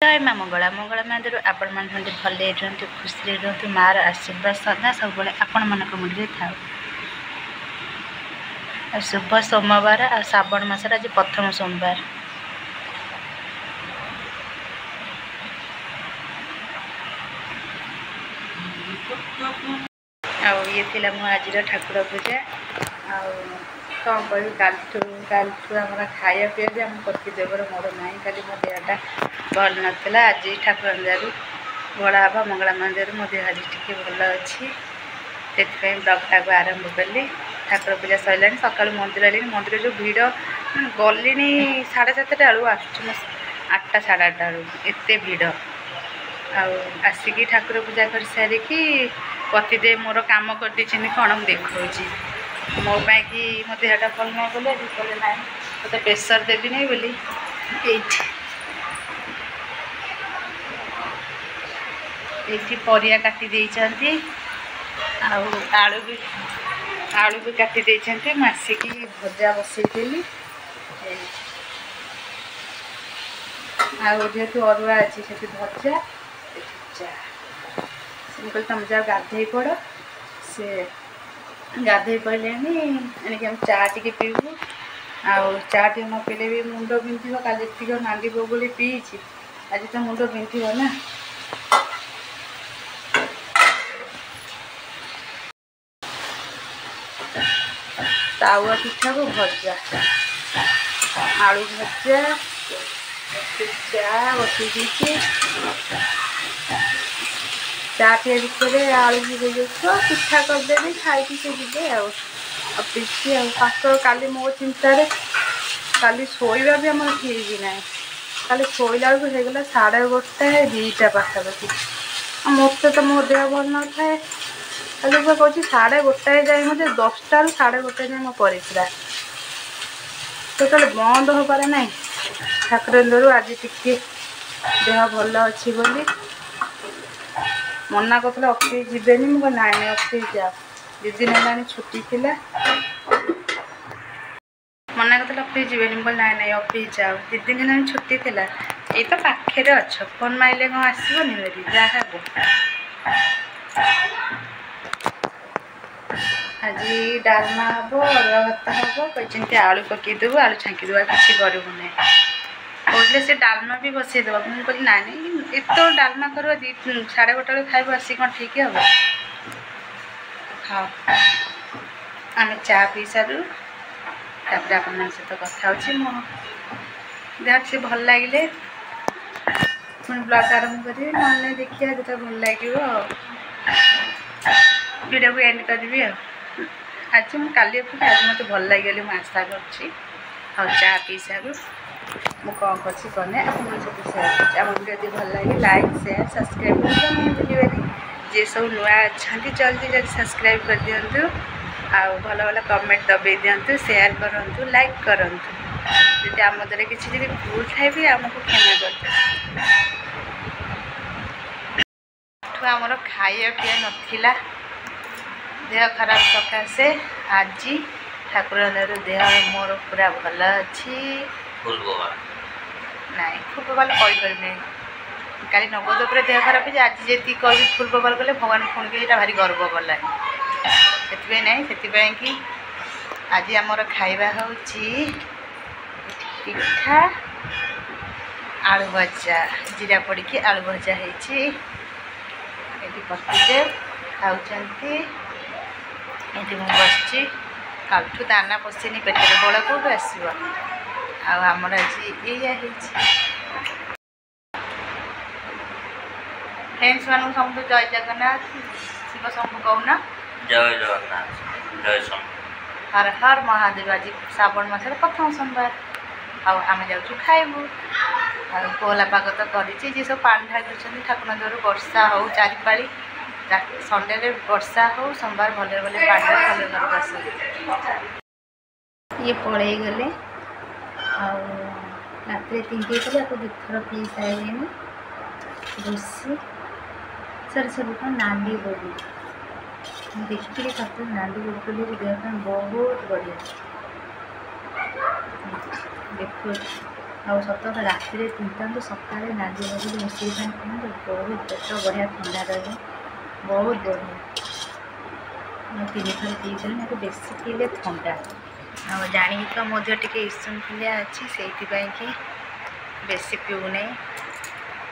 जय माँ मंगला मंगला मंदिर आपण मैंने भले रुहतु खुशी रुहतु मार आशीर्वाद सदा सब आपण मान मुंडे था। शुभ सोमवार आ श्रावण मासर आज प्रथम सोमवार। ये थिला मो आज ठाकुर पूजा कौन कह कालू आम खाया पीया भी आम पतिदेवर मोर ना खाली मो देहटा भल नाला। आज ठाकुर दयारू बड़ा हाँ मंगला मंदिर मो देह आज टी भल अच्छी से ब्लगटा को आरंभ कली। ठाकुर पूजा सरला सका मंदिर आनी मंदिर जो भिड़ गली 7:30 बेलू आसुँ 8टा 8:30 बेलू एत भिड़ आसिकी ठाकुर पूजा कर सारिकी पतिदेव मोर काम कर कौन देखा मो कि मो देहटा भल ना बोले कहले ना मत प्रेसर देवी नहीं बोली ये परिया काटी देइछंती आलू भी काटी देइछंती मासिकी भजा बसईली जेहेतु अरुआ अच्छी से भजा कहल तुम जाओ गाधे पड़ से गाधे पड़े हम चा टी पीबू चा टी न पीले भी मुंड बिंध काली नांदी बोली पीछी आज तो मुंड बिंध ना। तावा पिठा को भजा आलू भजा चा बसई दी चा टे भितर आलू भी पिठा करदेवी खाई से जी आसी पास काली मो चिंतार काली शोवा भी आम ठीक ना काली शोला बेलू होगला 1:30 2टा पाखापाखि मत तो मो देह भल न थाए खाली कहूँ 1:30 जाए मुझे 10टा 1:30 जाए मो परीक्षा तो कल बंद हो पारे ना। ठाकुर दयारू आज टी देह भल अच्छी बोली मना करते अफिस जीवेनि मुझे ना अफिस जाओ 2 दिन है छुट्टी थिला मना करते अफिस जीवेनि मुझे ना अफिस जाओ 2 दिन है छुट्टी थिला ये तो पाखे अच्छ फोन माइले कौन आसबनी मेरी जहाँ आज डालमा हम अरुआ भात हम कहते आलू पकईदेबू आलू छाँकीदेबू किसी करूँ ना कहते से डालमा भी बसईदेव मुझे कहली ना एत डालमा कर 2:30 खाइब आसी कौन ठीक हम हाँ आम चा पी सारू तापर आपण सहित कथा मो देह से भल लगे पुणी ब्लग आरंभ करी ना देखिए जो भल लगे वीडियो को एंड करी आज मुझे काली आज मत भल लगे मुझे आशा कर चा पी सारू मु कौन करने आप सेयार वीडियो भल लगे लाइक शेयर सब्सक्राइब करने भूलें जे सब नुआ अच्छा जल्दी जल्दी सब्सक्राइब कर दिंतु भल भल कमेंट दबे दिंतु शेयर करूँ लाइक करूँ जी आम द्वारा किसी भूल थे भी आमको क्षमा कर आमर खाया पीया नाला देह खराब सकाशे आज ठाकुर दयारू देह मोर पूरा भल अच्छी नाई फुल बबाल कहीपर काली नगद पर देह खराब है आज जी कह फुल बबाल कले भगवान पुणी यहाँ भारी गर्व कला से ना से आज आमर खाइबा हूँ पिठा आलू भजा जीरा पड़ी आलू भजा होती पतिदेव खाऊँगी ये बस कालठू दाना पशिनी पेटे बड़ कौटू आसब आमर आज या फ्रेंड्स मान सब जय जगन्नाथ शिव शंभु कहना जय जगन्नाथ जय शंभु हर हर महादेव। आज श्रावण मासर प्रथम सोमवार आम जाऊँ खाइबू कोहला पाग तो कर सब पानी ढाली ठाकुर दयारू वर्षा हो 4 पाली संडे वर्षा हो सोमवार भले भले पानी भले घर आस ये पड़े गले रात 3 आपको 2 थर पी सारे भूसी सरी सब कौन नांडी बोली देखिए तापर नांडी बोली देह बहुत बढ़िया देखो ଆଉ ସତ ରାତିରେ ପିନ୍ଧନ୍ତୁ ସକାଳେ ନାଲି ନାଲି ମିଶେଇ ପାଇଁ ପିନ୍ଧନ୍ତୁ ବହୁତ ପେଟ ବଢ଼ିଆ ଥଣ୍ଡା ରହିବ ବହୁତ ବଢ଼ିଆ। ମୁଁ 3 ଥର ପିଇଥିଲି ମୋତେ ବେଶୀ ପିଇଲେ ଥଣ୍ଡା ଆଉ ଜାଣିକି ତ ମୋ ଦେହ ଟିକେ ଇସନଫୁଲିଆ ଅଛି ସେଇଥିପାଇଁ କି ବେଶୀ ପିଉନାହିଁ।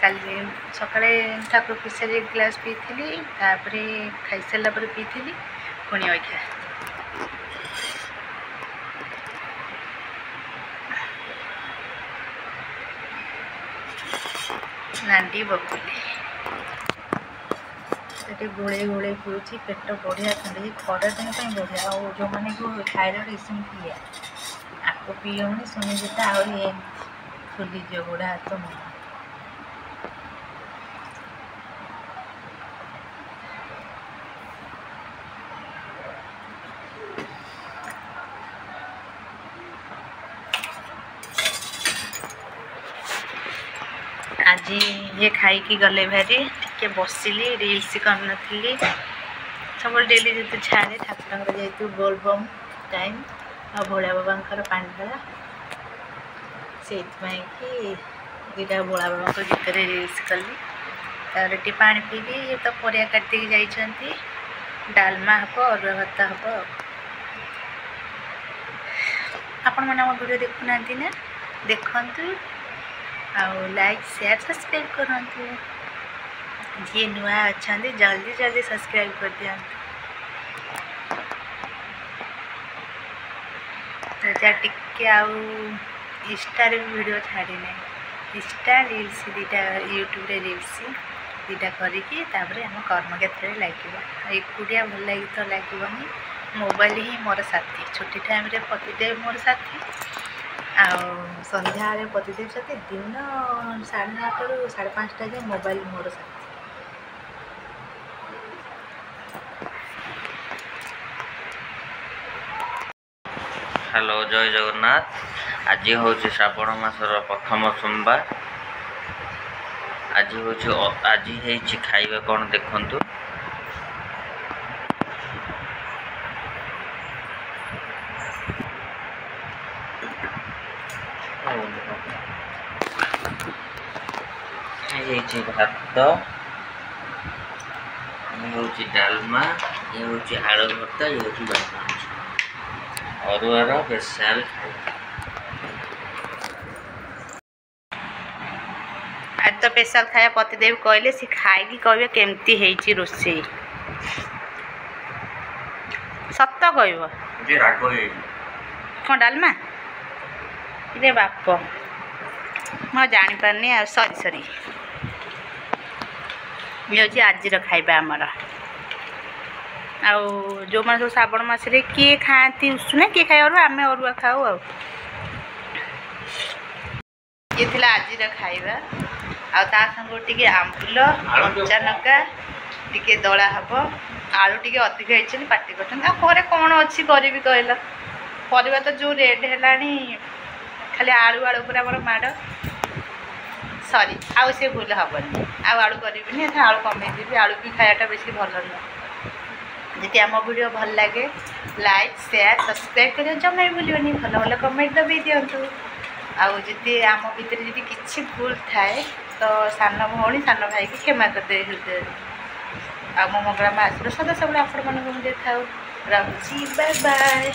କାଲି ସକାଳେ ଠାକୁର ପିସାରି 1 ଗ୍ଲାସ୍ ପିଇଥିଲି ତାପରେ ଖାଇସାରିଲା ପରେ ପିଇଥିଲି ପୁଣି ଅଇଖା ନାଣ୍ଡି ବଗୁଲି ସେଠି ଗୋଳେଇ ପିଉଛି ପେଟ ବଢ଼ିଆ ଥଣ୍ଡା ଖରା ଦିନ ପାଇଁ ବଢ଼ିଆ। ଆଉ ଯେଉଁମାନଙ୍କୁ ଥାଇରଏଡ଼ ଇସନଫୁଲିଆ ଆକୁ ପିଇବନି ଶୁଣିକି ତ ଆହୁରି ଫୁଲିଯିବ ଗୋଡ଼ ହାତ ମୁହଁ। ଆଜି ଇଏ ଖାଇକି ଗଲେ ଭାରି ଟିକେ ବସିଲି ରିଲ୍ସ କରିନଥିଲି ସବୁବେଳେ ଡେଲି ଯେହେତୁ ଛାଡ଼େ ଠାକୁରଙ୍କର ଯେହେତୁ ବୋଲବମ୍ ଟାଇମ୍ ଆଉ ଭୋଳା ବାବାଙ୍କର ପାଣିଢଳା ସେଇଥିପାଇଁ କି ଦୁଇଟା ଭୋଳା ବାବାଙ୍କ ଗୀତରେ ରିଲ୍ସ କଲି। ତାପରେ ଟିକେ ପାଣି ପିଇକି ତ ପରିବା କାଟିକି ଯାଇଛନ୍ତି ଡାଲମା ହେବ ଅରୁଆ ଭାତ ହେବ। ଆପଣମାନେ ଆମ ଭିଡ଼ିଓ ଦେଖୁନାହାନ୍ତି ନା ଦେଖନ୍ତୁ ଆଉ ଲାଇକ୍ ସେୟାର ସବସ୍କ୍ରାଇବ୍ କରନ୍ତୁ। ଯିଏ ନୂଆ ଅଛନ୍ତି ଜଲ୍ଦି ସବସ୍କ୍ରାଇବ୍ କରିଦିଅନ୍ତୁ। ଯା ଟିକେ ଆଉ ଇନଷ୍ଟାରେ ବି ଭିଡ଼ିଓ ଛାଡ଼ିନି ଇନଷ୍ଟା ରିଲ୍ସ ଦୁଇଟା ୟୁଟ୍ୟୁବରେ ରିଲ୍ସ ଦୁଇଟା କରିକି ତାପରେ ଆମ କର୍ମକ୍ଷେତ୍ରରେ ଲାଗିବା। ଏକୁଟିଆ ଭଲ ଲାଗି ତ ଲାଗିବନି ମୋବାଇଲ ହିଁ ମୋର ସାଥୀ। ଛୁଟି ଟାଇମ୍ରେ ପତିଦେବ ମୋର ସାଥୀ ଆଉ ସନ୍ଧ୍ୟାବେଳେ ପତିଦେବ ସାଥୀ ଦିନ 9:30ରୁ 5:30 ଯାଏ ମୋବାଇଲ ମୋର ସାଥୀ। ହ୍ୟାଲୋ ଜୟ ଜଗନ୍ନାଥ। ଆଜି ହେଉଛି ଶ୍ରାବଣ ମାସର ପ୍ରଥମ ସୋମବାର। ଆଜି ହେଇଛି ଖାଇବା କ'ଣ ଦେଖନ୍ତୁ। ହେଇଛି ଭାତ, ଇଏ ହେଉଛି ଡାଲମା, ଇଏ ହେଉଛି ଆଳୁ ଭର୍ତ୍ତା, ଇଏ ହେଉଛି ବାଇଗଣ ଅରୁଆର ସ୍ପେଶାଲ ଖାଇବା। ଆଜି ତ ସ୍ପେଶାଲ ଖାଇବା ପତିଦେବ କହିଲେ ସେ ଖାଇକି କହିବେ କେମିତି ହେଇଛି ରୋଷେଇ। ସତ କହିବ କ'ଣ ଡାଲମା ରେ ବାପ ମୁଁ ଜାଣିପାରୁନି ଆଉ ସରି ଇଏ ହେଉଛି ଆଜିର ଖାଇବା ଆମର। ଆଉ ଯେଉଁମାନେ ସବୁ ଶ୍ରାବଣ ମାସରେ କିଏ ଖାଆନ୍ତି ଉଷୁନା କିଏ ଖାଏ ଅରୁଆ ଆମେ ଅରୁଆ ଖାଉ ଆଉ। ଇଏ ଥିଲା ଆଜିର ଖାଇବା ଆଉ ତା ସାଙ୍ଗକୁ ଟିକେ ଆମ୍ବୁଲ କଞ୍ଚା ଲଙ୍କା ଟିକେ ଦଳା ହେବ। ଆଳୁ ଟିକେ ଅଧିକ ହେଇଛନ୍ତି ପାଟି କରୁଛନ୍ତି ଆଉ ଘରେ କ'ଣ ଅଛି କରିବି କହିଲ। ପରିବା ତ ଯେଉଁ ରେଟ୍ ହେଲାଣି ଖାଲି ଆଳୁ ଉପରେ ଆମର ମାଡ଼। ସରି ଆଉ ସେ ଭୁଲ ହେବନି ଆଉ ଆଳୁ କରିବିନି ଏଥର ଆଳୁ କମେଇଦେବି। ଆଳୁ ବି ଖାଇବାଟା ବେଶୀ ଭଲ ନୁହଁ। ଯଦି ଆମ ଭିଡ଼ିଓ ଭଲ ଲାଗେ ଲାଇକ୍ ସେୟାର ସବସ୍କ୍ରାଇବ୍ କରିବା ଜମା ବି ଭୁଲିବନି। ଭଲ କମେଣ୍ଟ ଦବାଇ ଦିଅନ୍ତୁ। ଆଉ ଯଦି ଆମ ଭିତରେ ଯଦି କିଛି ଭୁଲ ଥାଏ ତ ସାନ ଭଉଣୀ ସାନ ଭାଇକି କ୍ଷମା କରିଦେବେ ହୃଦୟରୁ। ଆଉ ମୋ ମଙ୍ଗଳା ମା ଆଶୀର୍ବାଦ ସଦା ସବୁବେଳେ ଆପଣମାନଙ୍କୁ ଦେଇଥାଉ। ରହୁଛି ବାଏ ବାଏ।